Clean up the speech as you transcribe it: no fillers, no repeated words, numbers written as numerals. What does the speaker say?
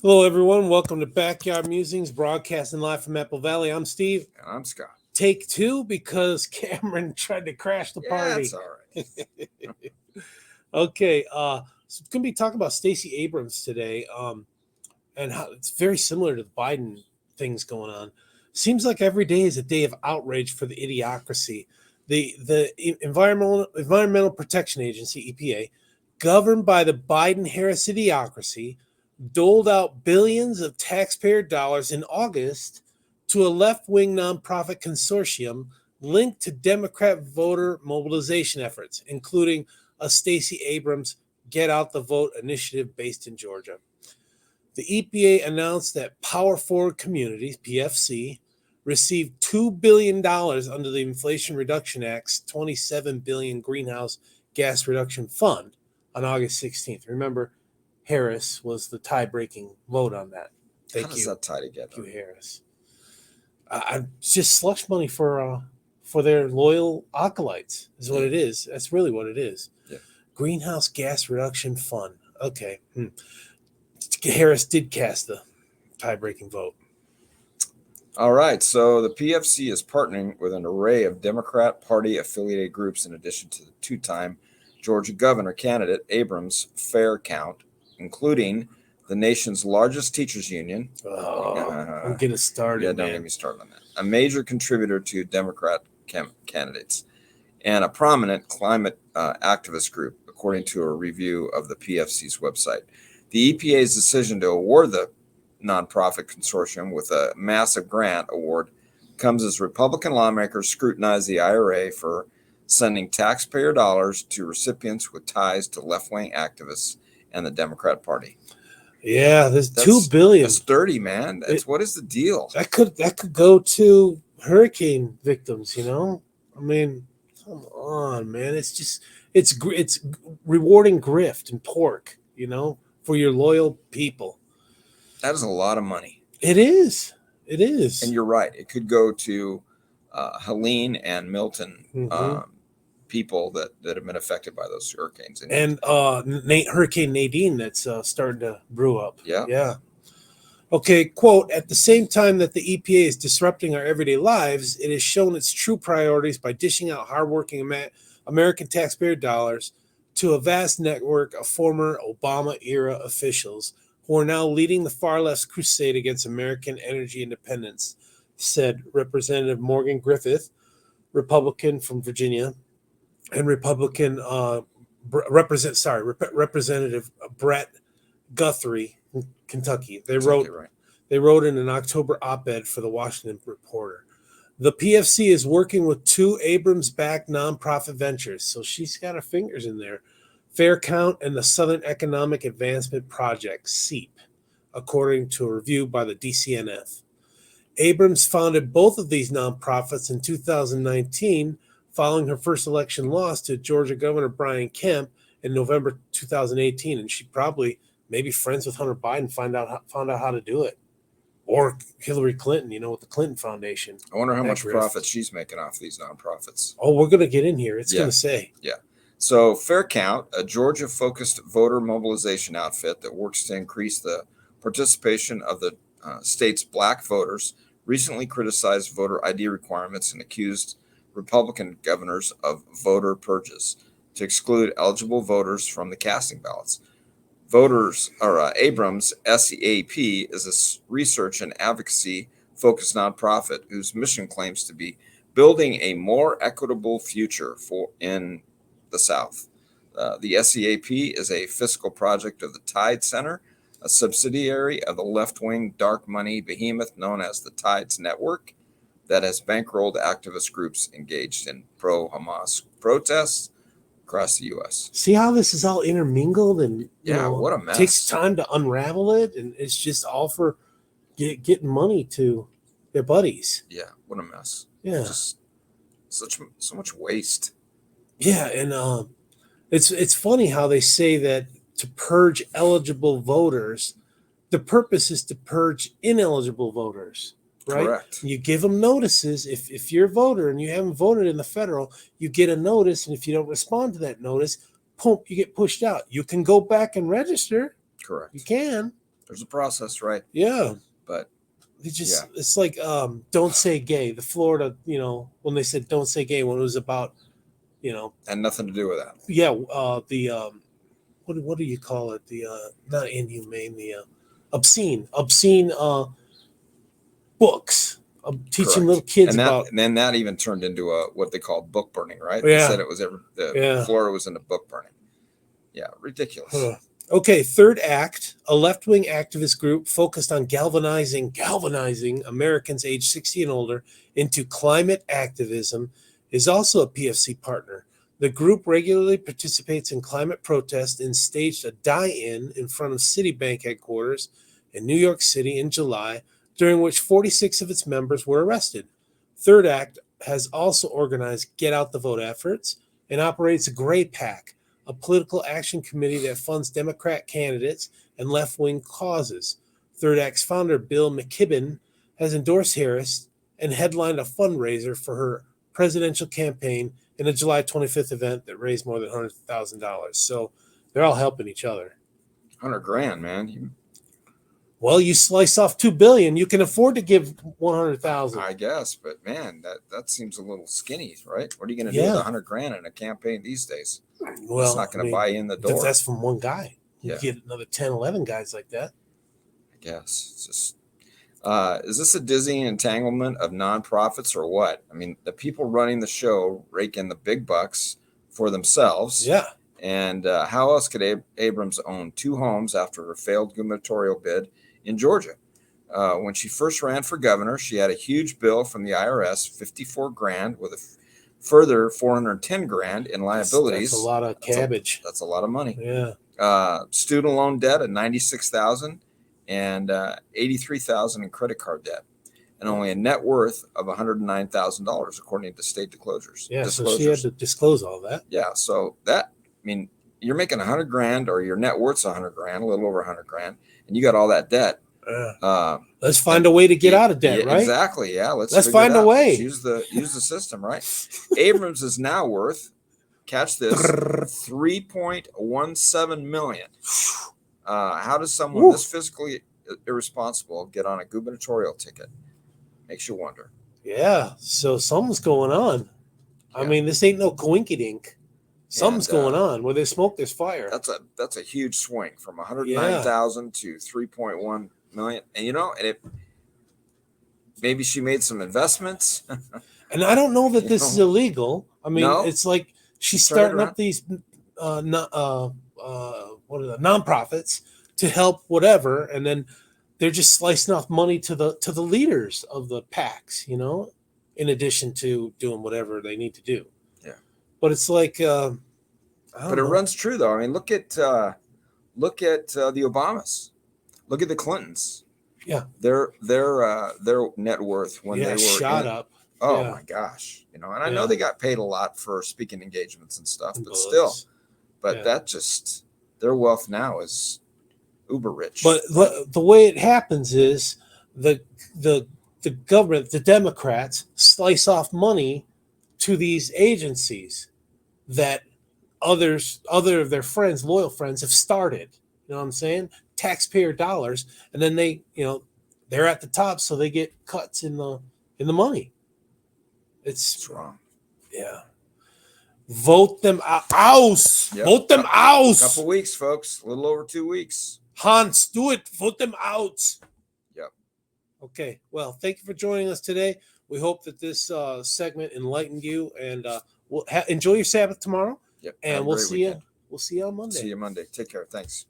Hello, everyone. Welcome to Backyard Musings, broadcasting live from Apple Valley. I'm Steve. And I'm Scott. Take two because Cameron tried to crash the Yeah, party. it's all right. Okay, so it's going to be talking about Stacey Abrams today, and how it's very similar to the Biden things going on. Seems like every day is a day of outrage for the idiocracy. The Environmental Protection Agency (EPA), governed by the Biden-Harris idiocracy, doled out billions of taxpayer dollars in August to a left-wing nonprofit consortium linked to Democrat voter mobilization efforts, including a Stacey Abrams Get Out the Vote initiative based in Georgia. The EPA announced that Power Forward Communities, PFC, received $2 billion under the Inflation Reduction Act's $27 billion Greenhouse Gas Reduction Fund on August 16th. Remember, Harris was the tie-breaking vote on that. How does that tie together? Thank you, Harris. Just slush money for their loyal acolytes is what it is. That's really what it is. Yeah. Greenhouse Gas Reduction Fund. Okay. Harris did cast the tie-breaking vote. All right. So the PFC is partnering with an array of Democrat Party affiliated groups in addition to the two-time Georgia governor candidate Abrams' Fair Count, including the nation's largest teachers union. I'm getting started. Yeah, don't get me started on that. A major contributor to Democrat candidates and a prominent climate activist group, according to a review of the PFC's website. The EPA's decision to award the nonprofit consortium with a massive grant award comes as Republican lawmakers scrutinize the IRA for sending taxpayer dollars to recipients with ties to left-wing activists and the Democrat Party. Yeah, there's $2 billion. That's dirty, man. What is the deal? That could go to hurricane victims. I mean, come on, man. It's rewarding grift and pork. For your loyal people. That is a lot of money. It is. And you're right. It could go to Helene and Milton people that have been affected by those hurricanes. And Hurricane Nadine that's starting to brew up. Yeah. Okay, quote, at the same time that the EPA is disrupting our everyday lives, it has shown its true priorities by dishing out hardworking American taxpayer dollars to a vast network of former Obama-era officials who are now leading the far left's crusade against American energy independence, said Representative Morgan Griffith, Republican from Virginia, and Representative Brett Guthrie from Kentucky. They wrote in an October op-ed for the Washington Reporter. The PFC is working with two Abrams-backed nonprofit ventures, so she's got her fingers in there, Fair Count and the Southern Economic Advancement Project, SEEP, according to a review by the DCNF. Abrams founded both of these nonprofits in 2019, following her first election loss to Georgia Governor Brian Kemp in November 2018, and she probably, maybe friends with Hunter Biden, found out how to do it. Or Hillary Clinton, with the Clinton Foundation. I wonder how much profit she's making off these nonprofits. Oh, we're going to get in here. It's going to say. Yeah. So Fair Count, a Georgia-focused voter mobilization outfit that works to increase the participation of the state's black voters, recently criticized voter ID requirements and accused Republican governors of voter purges to exclude eligible voters from the casting ballots. Abrams SEAP is a research and advocacy focused nonprofit whose mission claims to be building a more equitable future in the South. The SEAP is a fiscal project of the Tide Center, a subsidiary of the left-wing dark money behemoth known as the Tides Network, that has bankrolled activist groups engaged in pro-Hamas protests across the U.S. See how this is all intermingled and what a mess. It takes time to unravel it, and it's just all for getting money to their buddies. Yeah, what a mess. Yeah, just so much waste. Yeah, and it's funny how they say that to purge eligible voters, the purpose is to purge ineligible voters. Right? Correct. You give them notices. If you're a voter and you haven't voted in the federal, you get a notice, and if you don't respond to that notice, you get pushed out. You can go back and register. Correct. You can, There's a process, right? Yeah. But It's like don't say gay. The Florida, when they said don't say gay, when it was about, and nothing to do with that. the what do you call it? The not inhumane, the obscene books. Teaching Correct. little kids and about. And then that even turned into what they called book burning, right? Yeah. They said it was Florida was into book burning. Yeah, ridiculous. Okay, third act, a left-wing activist group focused on galvanizing Americans aged 60 and older into climate activism, is also a PFC partner. The group regularly participates in climate protests and staged a die-in front of Citibank headquarters in New York City in July, during which 46 of its members were arrested. Third Act has also organized Get Out the Vote efforts and operates a Gray PAC, a political action committee that funds Democrat candidates and left-wing causes. Third Act's founder, Bill McKibben, has endorsed Harris and headlined a fundraiser for her presidential campaign in a July 25th event that raised more than $100,000. So they're all helping each other. $100,000, man. Well, you slice off $2 billion, you can afford to give $100,000. I guess, but man, that seems a little skinny, right? What are you going to do with $100,000 in a campaign these days? Well, it's not going to buy in the door. That's from one guy. You get another 10, 11 guys like that. I guess. It's just, is this a dizzying entanglement of nonprofits or what? I mean, the people running the show rake in the big bucks for themselves. Yeah. And how else could Abrams own 2 homes after her failed gubernatorial bid in Georgia? When she first ran for governor, she had a huge bill from the IRS, $54,000, with a further $410,000 in liabilities. That's a lot of cabbage. That's a lot of money. Yeah. Student loan debt of $96,000 and $83,000 in credit card debt, and only a net worth of $109,000 according to state disclosures. Yeah, so she had to disclose all that. Yeah, so that, I mean, you're making $100,000, or your net worth's $100,000, a little over $100,000, and you got all that debt. Let's find a way to get out of debt, right? Exactly. Yeah. Let's find a way. Use the system, right? Abrams is now worth, catch this, $3.17 million. How does someone this fiscally irresponsible get on a gubernatorial ticket? Makes you wonder. Yeah. So something's going on. Yeah. I mean, this ain't no coinkydink. Something's going on. Where there's smoke, there's fire. That's a huge swing from 109,000 to 3.1 million. And maybe she made some investments. And I don't know that this is illegal. I mean, it's like she's starting up these nonprofits to help whatever, and then they're just slicing off money to the leaders of the PACs, in addition to doing whatever they need to do. Yeah. But it's like, but it runs true though. I mean, look at the Obamas, look at the Clintons. Yeah. Their net worth when they were shot up. Oh my gosh. And I know they got paid a lot for speaking engagements and stuff, but still, that just, their wealth now is uber rich. But the way it happens is the government, the Democrats, slice off money to these agencies that other of their friends, loyal friends, have started. You know what I'm saying? Taxpayer dollars, and then they, they're at the top, so they get cuts in the money. It's wrong. Yeah. Vote them out. Yep. Vote them out. Couple weeks, folks. A little over 2 weeks. Hans, do it. Vote them out. Yep. Okay. Well, thank you for joining us today. We hope that this segment enlightened you, and we'll enjoy your Sabbath tomorrow. Yep. And we'll see you. We'll see you on Monday. See you Monday. Take care. Thanks.